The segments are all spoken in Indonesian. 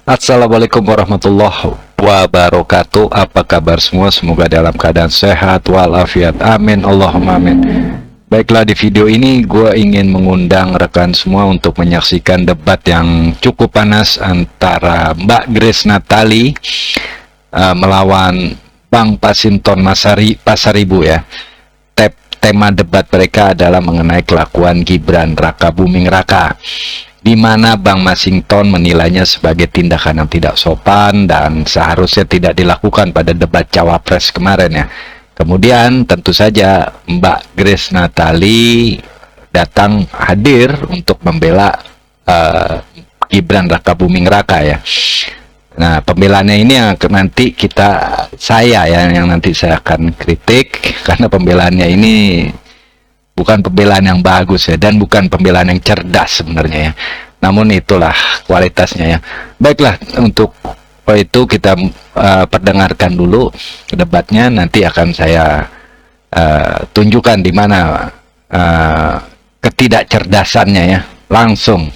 Assalamualaikum warahmatullahi wabarakatuh. Apa kabar semua? Semoga dalam keadaan sehat walafiat. Amin Allahumma amin. Baiklah, di video ini gue ingin mengundang rekan semua untuk menyaksikan debat yang cukup panas antara Mbak Grace Natali melawan Bang Masinton Pasaribu ya. Tema debat mereka adalah mengenai kelakuan Gibran Raka Buming Raka, di mana Bang Masinton menilainya sebagai tindakan yang tidak sopan dan seharusnya tidak dilakukan pada debat Cawapres kemarin ya. Kemudian tentu saja Mbak Grace Natali datang hadir untuk membela Gibran Raka Buming Raka ya. Nah, pembelaannya ini yang nanti saya akan kritik, karena pembelaannya ini bukan pembelaan yang bagus ya, dan bukan pembelaan yang cerdas sebenarnya ya. Namun itulah kualitasnya ya. Baiklah, untuk itu kita perdengarkan dulu debatnya, nanti akan saya tunjukkan di mana ketidakcerdasannya ya. Langsung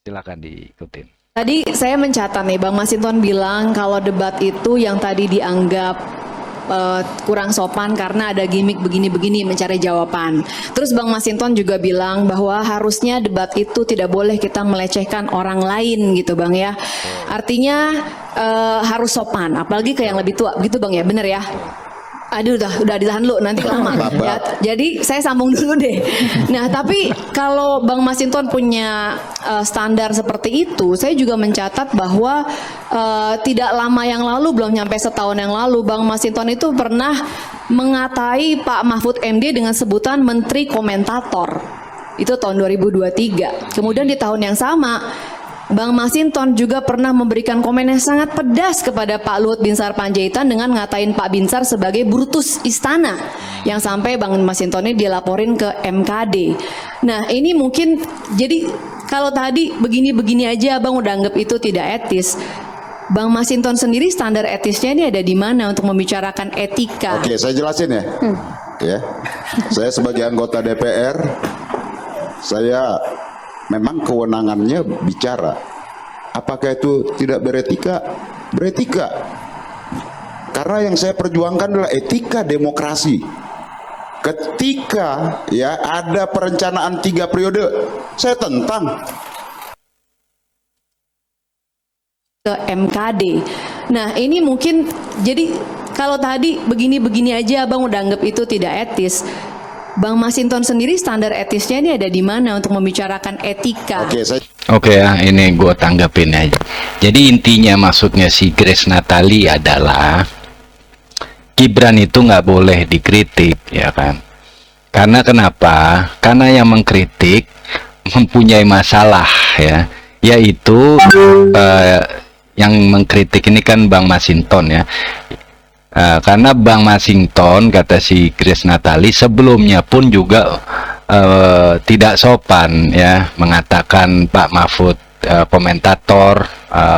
silakan diikutin. Tadi saya mencatat nih, Bang Masinton bilang kalau debat itu yang tadi dianggap kurang sopan karena ada gimmick begini-begini mencari jawaban. Terus Bang Masinton juga bilang bahwa harusnya debat itu tidak boleh kita melecehkan orang lain gitu Bang ya. Artinya harus sopan, apalagi ke yang lebih tua gitu Bang ya, bener ya? Aduh, udah ditahan lu, nanti lama ya. Jadi saya sambung dulu deh. Nah, tapi kalau Bang Masinton punya standar seperti itu, saya juga mencatat bahwa tidak lama yang lalu, belum nyampe setahun yang lalu, Bang Masinton itu pernah mengatai Pak Mahfud MD dengan sebutan Menteri Komentator. Itu tahun 2023. Kemudian di tahun yang sama, Bang Masinton juga pernah memberikan komen yang sangat pedas kepada Pak Luhut Binsar Panjaitan dengan ngatain Pak Binsar sebagai Brutus Istana, yang sampai Bang Masinton ini dilaporin ke MKD. Nah, ini mungkin jadi kalau tadi begini-begini aja Bang udah anggap itu tidak etis. Bang Masinton sendiri standar etisnya ini ada di mana untuk membicarakan etika? Oke, saya jelasin ya. Ya. Saya sebagai anggota DPR, saya memang kewenangannya bicara. Apakah itu tidak beretika? Beretika. Karena yang saya perjuangkan adalah etika demokrasi. Ketika ya ada perencanaan 3 periode, saya tentang ke MKD. Nah, ini mungkin jadi kalau tadi begini-begini aja Bang udah anggap itu tidak etis. Bang Masinton sendiri standar etisnya ini ada di mana untuk membicarakan etika? Oke ya, ini gue tanggapin aja. Jadi intinya maksudnya si Grace Natali adalah Gibran itu nggak boleh dikritik ya kan? Karena kenapa? Karena yang mengkritik mempunyai masalah ya, yaitu yang mengkritik ini kan Bang Masinton ya. Karena Bang Masinton, kata si Grace Natali, sebelumnya pun juga tidak sopan ya, mengatakan Pak Mahfud komentator,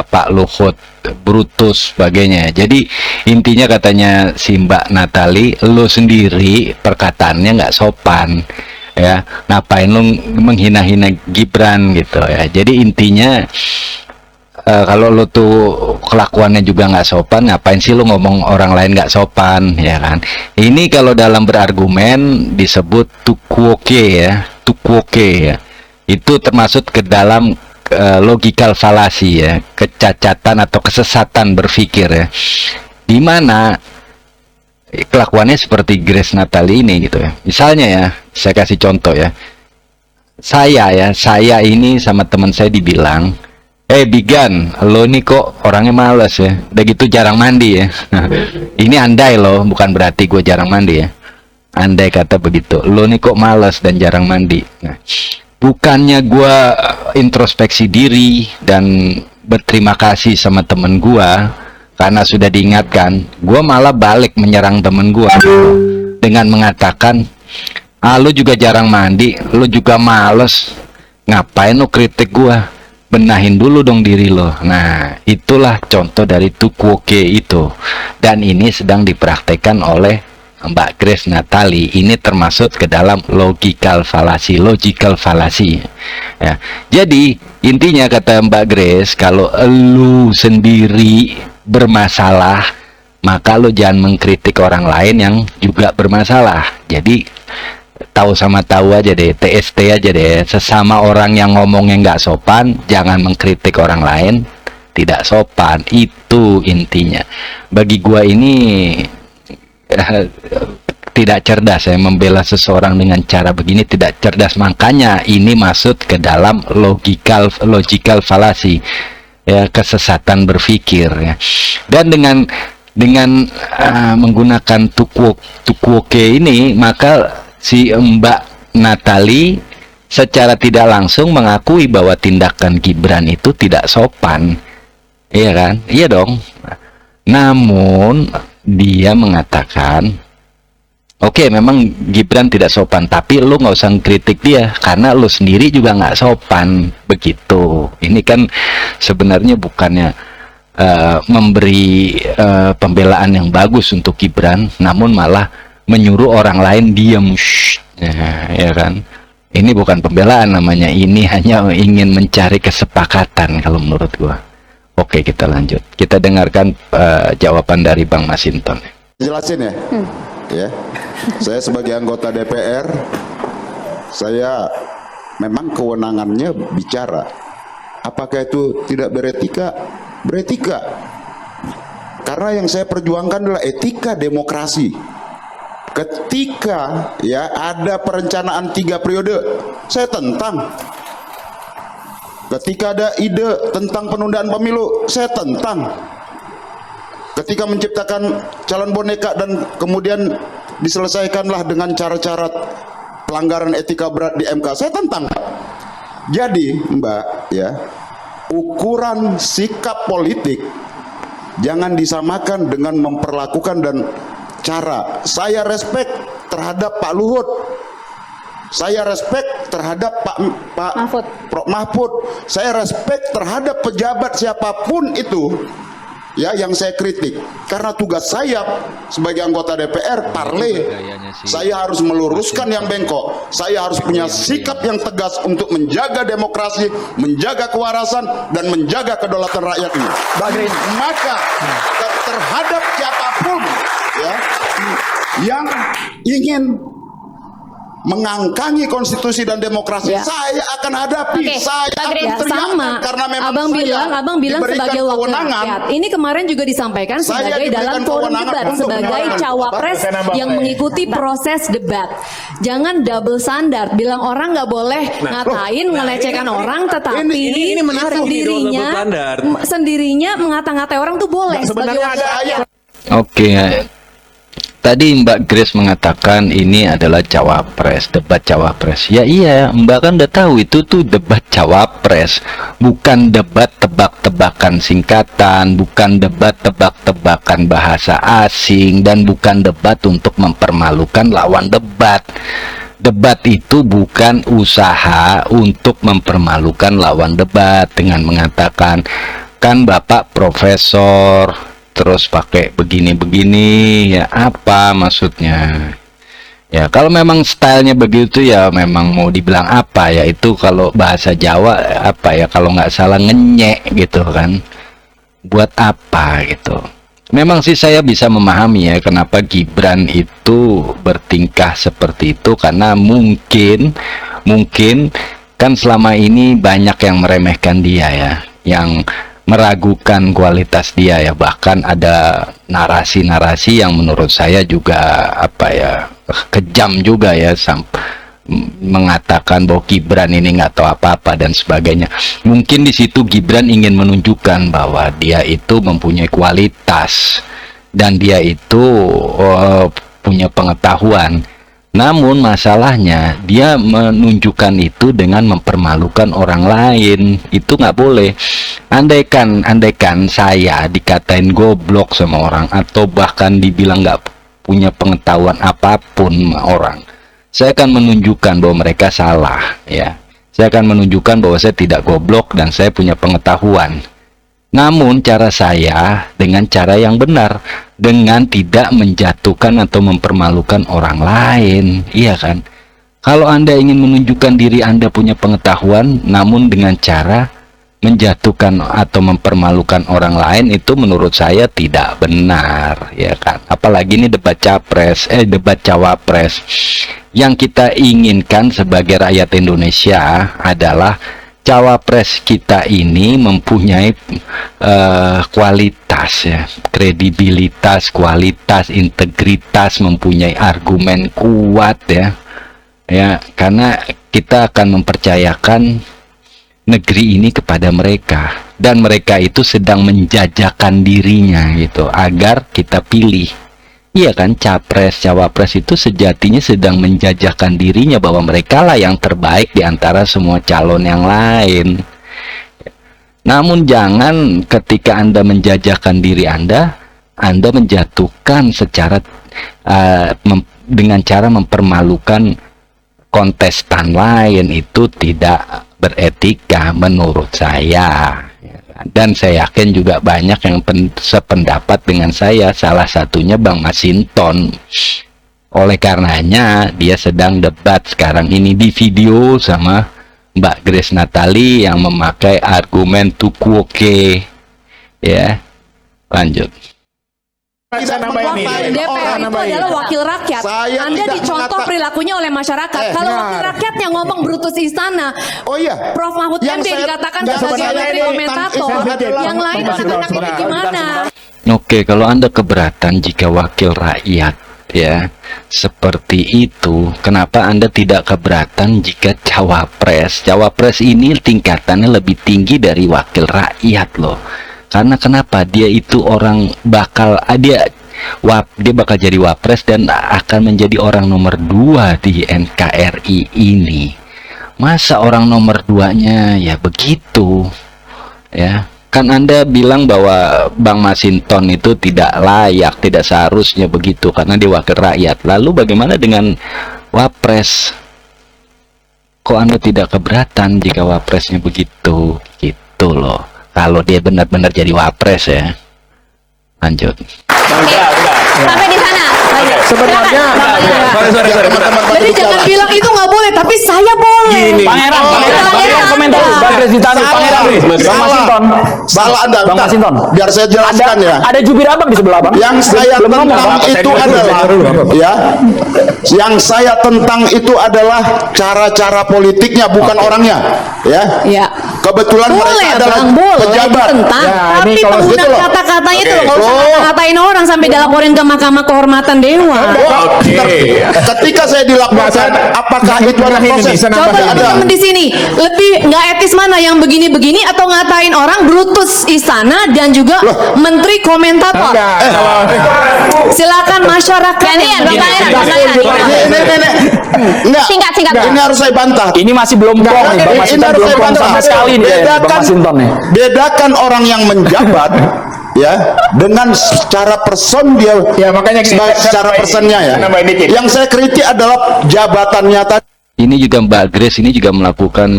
Pak Luhut Brutus sebagainya. Jadi intinya katanya si Mbak Natali, lo sendiri perkataannya nggak sopan ya, ngapain lo menghina-hina Gibran gitu ya. Jadi intinya kalau lo tuh kelakuannya juga nggak sopan, ngapain sih lo ngomong orang lain nggak sopan ya kan? Ini kalau dalam berargumen disebut tukuoke ya, itu termasuk ke dalam logical fallacy ya, kecacatan atau kesesatan berpikir ya, dimana kelakuannya seperti Grace Natali ini gitu ya. Misalnya ya, saya kasih contoh ya, saya ini sama teman saya dibilang, Bigan, lo nih kok orangnya males ya, udah gitu jarang mandi ya. Ini andai loh, bukan berarti gue jarang mandi ya. Andai kata begitu, lo nih kok males dan jarang mandi. Nah, bukannya gue introspeksi diri dan berterima kasih sama temen gue karena sudah diingatkan, gue malah balik menyerang temen gue dengan mengatakan, lo juga jarang mandi, lo juga males, ngapain lo kritik gue? Benahin dulu dong diri lo. Nah, itulah contoh dari tukuoke itu, dan ini sedang dipraktekkan oleh Mbak Grace Natali ini termasuk ke dalam logical fallacy ya. Jadi intinya kata Mbak Grace, kalau lu sendiri bermasalah maka lu jangan mengkritik orang lain yang juga bermasalah. Jadi tahu sama tahu aja deh, TST aja deh, sesama orang yang ngomongnya nggak sopan jangan mengkritik orang lain tidak sopan. Itu intinya. Bagi gua ini tidak cerdas ya, membela seseorang dengan cara begini tidak cerdas. Makanya ini masuk ke dalam logical fallacy ya, kesesatan berpikir ya. Dan dengan menggunakan tukwoke ini, maka si Mbak Natali secara tidak langsung mengakui bahwa tindakan Gibran itu tidak sopan. Iya kan? Iya dong. Namun dia mengatakan, oke, memang Gibran tidak sopan, tapi lu nggak usah kritik dia karena lu sendiri juga nggak sopan. Begitu. Ini kan sebenarnya bukannya memberi pembelaan yang bagus untuk Gibran, namun malah menyuruh orang lain diam. Ya kan? Ini bukan pembelaan namanya, ini hanya ingin mencari kesepakatan kalau menurut gua. Oke, kita lanjut. Kita dengarkan jawaban dari Bang Masinton. Jelasin ya. Ya. Saya sebagai anggota DPR, saya memang kewenangannya bicara. Apakah itu tidak beretika? Beretika. Karena yang saya perjuangkan adalah etika demokrasi. Ketika ya ada perencanaan 3 periode, saya tentang. Ketika ada ide tentang penundaan pemilu, saya tentang. Ketika menciptakan calon boneka dan kemudian diselesaikanlah dengan cara-cara pelanggaran etika berat di MK, saya tentang. Jadi Mbak ya, ukuran sikap politik jangan disamakan dengan memperlakukan dan cara. Saya respect terhadap Pak Luhut, saya respect terhadap Pak Mahfud, saya respect terhadap pejabat siapapun itu ya yang saya kritik, karena tugas saya sebagai anggota DPR parle, saya harus meluruskan yang bengkok, saya harus punya sikap yang tegas untuk menjaga demokrasi, menjaga kewarasan dan menjaga kedaulatan rakyat ini. Maka terhadap siapapun ya yang ingin mengangkangi konstitusi dan demokrasi, saya akan hadapi. Saya akan teriakkan karena memang abang bilang sebagai wakil rakyat. Ini kemarin juga disampaikan sebagai dalam forum debat, sebagai cawapres yang mengikuti proses debat. Jangan double standard, bilang orang nggak boleh ngatain, ngelecehkan orang, tetapi ini menarik sendirinya mengata-ngatai orang tuh boleh. Sebenarnya ada ayat. Oke. Tadi Mbak Grace mengatakan ini adalah cawapres, debat cawapres. Ya iya, Mbak kan udah tahu itu tuh debat cawapres, bukan debat tebak-tebakan singkatan, bukan debat tebak-tebakan bahasa asing, dan bukan debat untuk mempermalukan lawan debat. Debat itu bukan usaha untuk mempermalukan lawan debat dengan mengatakan, kan Bapak profesor, terus pakai begini-begini, ya apa maksudnya? Ya kalau memang stylenya begitu ya memang mau dibilang apa ya, itu kalau bahasa Jawa apa ya, kalau nggak salah ngenyek gitu kan, buat apa gitu. Memang sih saya bisa memahami ya kenapa Gibran itu bertingkah seperti itu, karena mungkin kan selama ini banyak yang meremehkan dia ya, yang meragukan kualitas dia ya, bahkan ada narasi-narasi yang menurut saya juga apa ya, kejam juga ya, mengatakan bahwa Gibran ini nggak tahu apa-apa dan sebagainya. Mungkin di situ Gibran ingin menunjukkan bahwa dia itu mempunyai kualitas dan dia itu punya pengetahuan. Namun masalahnya dia menunjukkan itu dengan mempermalukan orang lain. Itu nggak boleh. Andaikan saya dikatain goblok sama orang, atau bahkan dibilang nggak punya pengetahuan apapun sama orang, saya akan menunjukkan bahwa mereka salah ya. Saya akan menunjukkan bahwa saya tidak goblok dan saya punya pengetahuan. Namun cara saya dengan cara yang benar. dengan tidak menjatuhkan atau mempermalukan orang lain, iya kan? Kalau Anda ingin menunjukkan diri Anda punya pengetahuan, namun dengan cara menjatuhkan atau mempermalukan orang lain, itu menurut saya tidak benar, ya kan? Apalagi ini debat cawapres. Yang kita inginkan sebagai rakyat Indonesia adalah cawapres kita ini mempunyai kualitas, ya, kredibilitas, kualitas, integritas, mempunyai argumen kuat, ya, karena kita akan mempercayakan negeri ini kepada mereka, dan mereka itu sedang menjajakan dirinya gitu agar kita pilih. Iya kan, capres cawapres itu sejatinya sedang menjajakan dirinya bahwa mereka lah yang terbaik di antara semua calon yang lain. Namun jangan ketika Anda menjajakan diri Anda menjatuhkan secara dengan cara mempermalukan kontestan lain. Itu tidak beretika menurut saya, dan saya yakin juga banyak yang sependapat dengan saya, salah satunya Bang Masinton. Oleh karenanya dia sedang debat sekarang ini di video sama Mbak Grace Natali yang memakai argumen tukuoke, ya. Lanjut. DPR itu adalah wakil rakyat. Anda dicontoh perilakunya oleh masyarakat. Kalau wakil rakyatnya ngomong Brutus Istana, Prof. Mahfud MD dikatakan sebagai menteri komentator, yang lain anak-anak ini gimana? Oke, kalau Anda keberatan jika wakil rakyat, ya, seperti itu, kenapa Anda tidak keberatan jika cawapres? Cawapres ini tingkatannya lebih tinggi dari wakil rakyat loh. Karena kenapa? Dia itu orang dia bakal jadi wapres dan akan menjadi orang nomor 2 di NKRI ini. Masa orang nomor 2-nya ya begitu, ya? Kan Anda bilang bahwa Bang Masinton itu tidak layak, tidak seharusnya begitu karena dia wakil rakyat. Lalu bagaimana dengan wapres? Kok Anda tidak keberatan jika wapresnya begitu? Gitu loh. Kalau dia benar-benar jadi wapres, ya. Lanjut. Sampai di sana. Sebenarnya Jadi jangan bilang itu nggak boleh, tapi saya boleh. gini. Pangeran Komentar Bang Grace Ditanu, Pangeran Bang Masinton. Salah Anda. Bang Masinton. Biar saya jelaskan ya. Ada jubir abang di sebelah Bang. Yang saya tentang itu adalah, ya, yang saya tentang itu adalah cara-cara politiknya, bukan orangnya, ya. Ya. Kebetulan Boleh, mereka adalah Bang, boleh pejabat. tentang, Ya, tapi ini kalau gitu penggunaan loh. kata-katanya itu Oke. nggak usah Oh. ngata-ngatain orang sampai dilaporin ke Mahkamah Kehormatan Dewan. Ketika saya dilaporkan, apakah itu ada proses? Coba Tidak ada. teman-teman di sini lebih nggak etis mana, yang begini-begini atau ngatain orang Brutus Istana dan juga Menteri Komentator? Silakan masyarakat. Gantian, Bang Pangeran, Bang Pangeran. Enggak. Singkat. Ini harus saya bantah. Ini masih belum plong nih, Bang Ini Masinton harus belum saya plong bantah. sama sekali nih, Bang Masinton nih. Bedakan orang yang menjabat ya dengan secara person dia, Ya, makanya gini, secara saya personnya ya. nambahin dikit. Yang saya kritik adalah jabatannya tadi. Ini juga Mbak Grace ini juga melakukan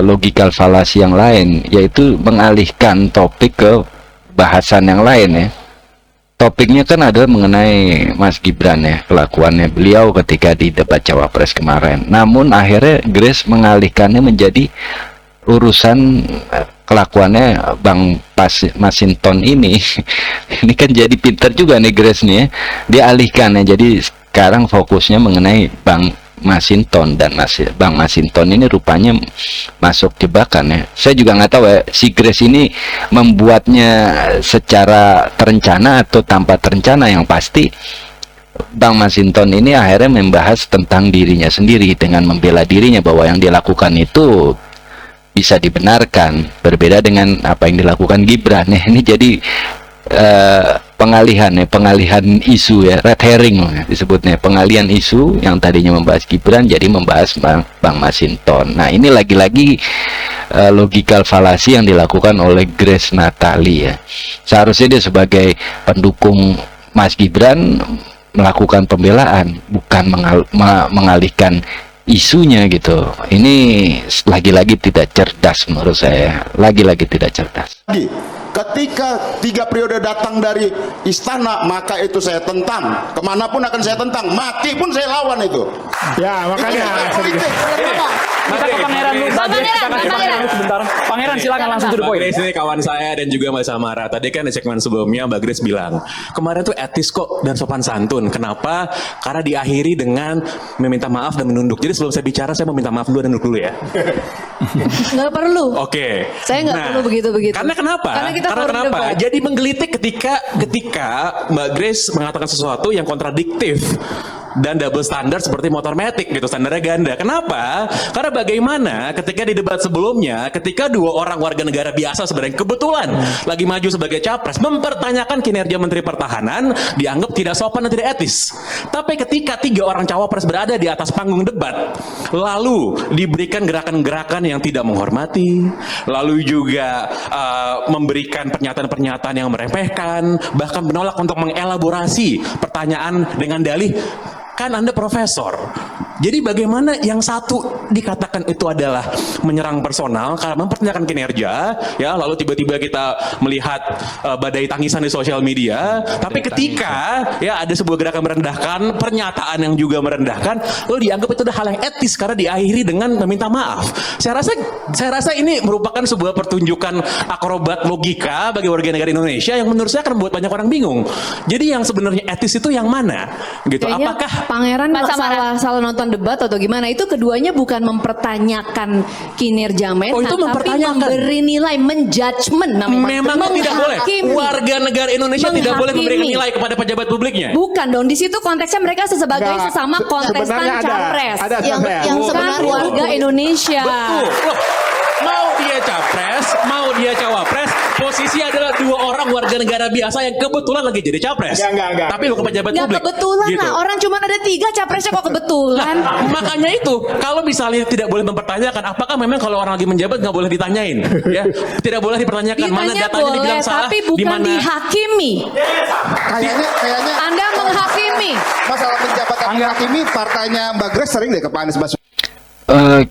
logical fallacy yang lain, yaitu mengalihkan topik ke bahasan yang lain, ya. Topiknya kan adalah mengenai Mas Gibran, ya, kelakuannya beliau ketika di debat cawapres kemarin. Namun akhirnya Grace mengalihkannya menjadi urusan kelakuannya Bang Masinton ini. Ini kan jadi pintar juga nih Grace nih, ya. Dia alihkan, ya. Jadi sekarang fokusnya mengenai Bang Masinton, dan Bang Masinton ini rupanya masuk jebakan, ya. Saya juga nggak tahu, ya, si Grace ini membuatnya secara terencana atau tanpa terencana. Yang pasti Bang Masinton ini akhirnya membahas tentang dirinya sendiri dengan membela dirinya bahwa yang dilakukan itu bisa dibenarkan, berbeda dengan apa yang dilakukan Gibran, ya. Ini jadi pengalihan isu, ya, red herring, ya, disebutnya pengalihan isu yang tadinya membahas Gibran jadi membahas Bang Masinton. Nah, ini lagi-lagi logical fallacy yang dilakukan oleh Grace Natali, ya. Seharusnya dia sebagai pendukung Mas Gibran melakukan pembelaan, bukan mengalihkan isunya gitu. Ini lagi-lagi tidak cerdas menurut saya, lagi-lagi tidak cerdas. Ketika ketika 3 periode datang dari istana, maka itu saya tentang. Kemanapun akan saya tentang, mati pun saya lawan itu. Ya, makanya. Kita ke Pangeran dulu. Bang Pangeran. Dulu sebentar. Pangeran silakan langsung to the Mbak point. Grace ini kawan saya dan juga Mbak Samara. Tadi kan di segmen sebelumnya Mbak Grace bilang, kemarin tuh etis kok dan sopan santun. Kenapa? Karena diakhiri dengan meminta maaf dan menunduk. Jadi sebelum saya bicara, saya mau minta maaf dulu dan nunduk dulu ya. Nggak perlu. Oke. Saya nggak perlu begitu-begitu. Karena kenapa? Karena kita forum kenapa? debat. Jadi menggelitik ketika Mbak Grace mengatakan sesuatu yang kontradiktif dan double standar seperti motor metik gitu, standarnya ganda. Kenapa? Karena bagaimana ketika di debat sebelumnya, ketika 2 orang warga negara biasa sebenarnya kebetulan lagi maju sebagai capres mempertanyakan kinerja Menteri Pertahanan, dianggap tidak sopan dan tidak etis. Tapi ketika 3 orang cawapres berada di atas panggung debat, lalu diberikan gerakan-gerakan yang tidak menghormati, lalu juga memberikan pernyataan-pernyataan yang meremehkan, bahkan menolak untuk mengelaborasi pertanyaan dengan dalih, kan Anda profesor. Jadi bagaimana yang satu dikatakan itu adalah menyerang personal karena mempertanyakan kinerja, ya, lalu tiba-tiba kita melihat badai tangisan di sosial media, tapi ketika ya ada sebuah gerakan merendahkan, pernyataan yang juga merendahkan, lalu dianggap itu adalah hal yang etis karena diakhiri dengan meminta maaf. Saya rasa ini merupakan sebuah pertunjukan akrobat logika bagi warga negara Indonesia yang menurut saya akan membuat banyak orang bingung. Jadi yang sebenarnya etis itu yang mana? Gitu. Kayaknya Apakah Pangeran Mas Samara. salah nonton debat atau gimana? Itu keduanya bukan mempertanyakan kinerja Menhan, Oh, itu tapi mempertanyakan. memberi nilai, menjudgment namanya. memang tidak boleh? Menghakimi. Warga negara Indonesia tidak boleh memberikan Menghakimi. nilai kepada pejabat publiknya. Bukan dong, di situ konteksnya mereka sebagai Enggak, sesama kontestan sebenarnya ada. capres. Ada, yang Sampean. yang Oh, bukan betul. warga Indonesia. Betul. Loh, mau dia capres, mau dia cawapres, posisi adalah 2 orang warga negara biasa yang kebetulan lagi jadi capres. Enggak. Tapi lu ke pejabat Nggak publik. kebetulan Gitu. lah, orang cuma ada 3 capresnya kok kebetulan. Makanya itu, kalau misalnya tidak boleh mempertanyakan, apakah memang kalau orang lagi menjabat nggak boleh ditanyain, ya, tidak boleh dipertanyakan mana Ditanya datanya boleh, dibilang salah, tapi di bukan mana dihakimi. Kayaknya Anda menghakimi. masalah penjabat menghakimi partainya Mbak Grace sering deh ke Pak Anies Baswedan.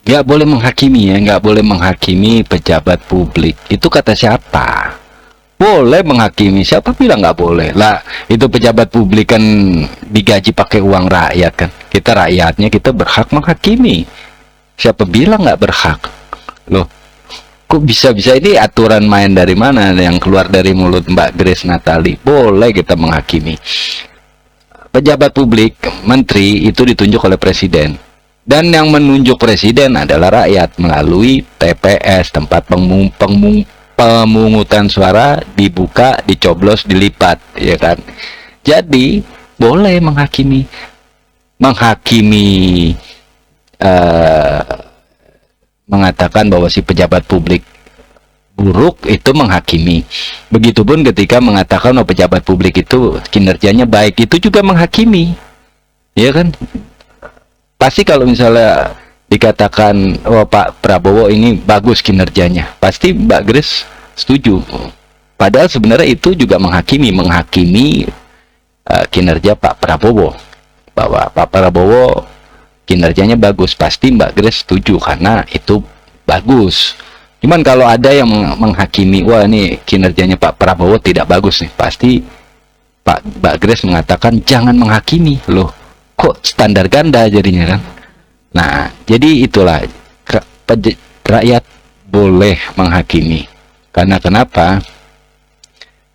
Nggak boleh menghakimi ya, nggak boleh menghakimi pejabat publik. Itu kata siapa? Boleh menghakimi, siapa bilang nggak boleh? Lah, itu pejabat publik kan digaji pakai uang rakyat kan. Kita rakyatnya, kita berhak menghakimi. Siapa bilang nggak berhak? Loh, kok bisa-bisa ini aturan main dari mana yang keluar dari mulut Mbak Grace Natali? Boleh kita menghakimi. Pejabat publik, menteri itu ditunjuk oleh presiden. Dan yang menunjuk presiden adalah rakyat melalui TPS, tempat pemungutan suara, dibuka, dicoblos, dilipat, ya kan. Jadi boleh menghakimi mengatakan bahwa si pejabat publik buruk, itu menghakimi. Begitupun ketika mengatakan bahwa pejabat publik itu kinerjanya baik, itu juga menghakimi, ya kan. Pasti kalau misalnya dikatakan, oh Pak Prabowo ini bagus kinerjanya, pasti Mbak Grace setuju. Padahal sebenarnya itu juga menghakimi kinerja Pak Prabowo, bahwa Pak Prabowo kinerjanya bagus, pasti Mbak Grace setuju karena itu bagus. Cuman kalau ada yang menghakimi, wah ini kinerjanya Pak Prabowo tidak bagus nih, pasti Mbak Grace mengatakan jangan menghakimi. Loh, kok standar ganda jadinya kan. Nah, jadi itulah rakyat boleh menghakimi. Karena kenapa?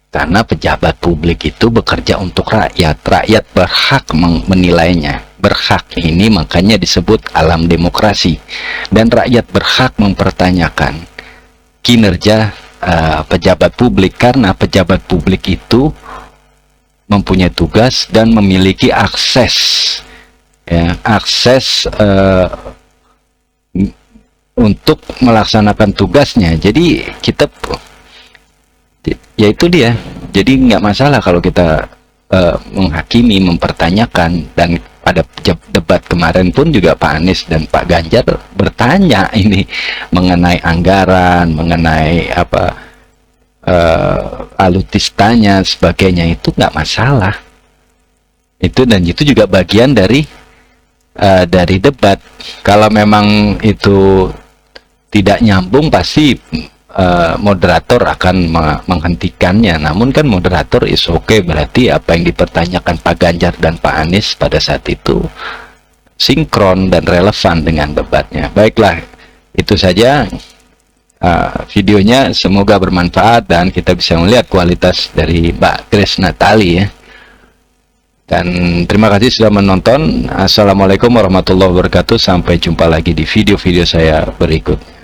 Karena pejabat publik itu bekerja untuk rakyat. Rakyat berhak menilainya. Berhak ini makanya disebut alam demokrasi. Dan rakyat berhak mempertanyakan kinerja pejabat publik, karena pejabat publik itu mempunyai tugas dan memiliki akses, ya, untuk melaksanakan tugasnya. Jadi kita, ya itu dia. Jadi nggak masalah kalau kita menghakimi, mempertanyakan. Dan pada debat kemarin pun juga Pak Anies dan Pak Ganjar bertanya ini mengenai anggaran, mengenai apa, alutistanya sebagainya, itu nggak masalah itu. Dan itu juga bagian dari debat. Kalau memang itu tidak nyambung, pasti moderator akan menghentikannya. Namun kan moderator is okay, berarti apa yang dipertanyakan Pak Ganjar dan Pak Anies pada saat itu sinkron dan relevan dengan debatnya. Baiklah, itu saja videonya, semoga bermanfaat dan kita bisa melihat kualitas dari Mbak Grace Natali ya. Dan terima kasih sudah menonton. Assalamualaikum warahmatullahi wabarakatuh. Sampai jumpa lagi di video-video saya berikutnya.